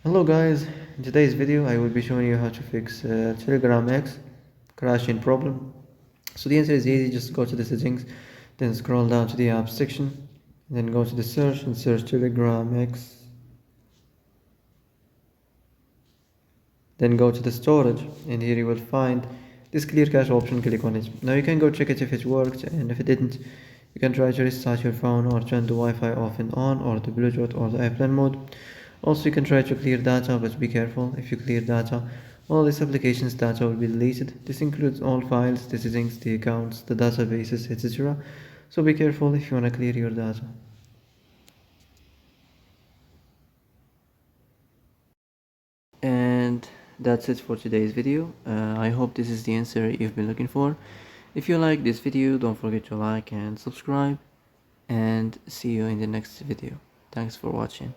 Hello guys, in today's video I will be showing you how to fix Telegram X crashing problem. So the answer is easy, just go to the settings, then scroll down to the apps section, then go to the search and search Telegram X. Then go to the storage and here you will find this clear cache option, click on it. Now you can go check it if it worked, and if it didn't, you can try to restart your phone or turn the Wi-Fi off and on, or the Bluetooth or the airplane mode. Also, you can try to clear data, but be careful. If you clear data, all this application's data will be deleted. This includes all files, the settings, the accounts, the databases, etc. So be careful if you want to clear your data. And that's it for today's video. I hope this is the answer you've been looking for. If you like this video, don't forget to like and subscribe, and see you in the next video. Thanks for watching.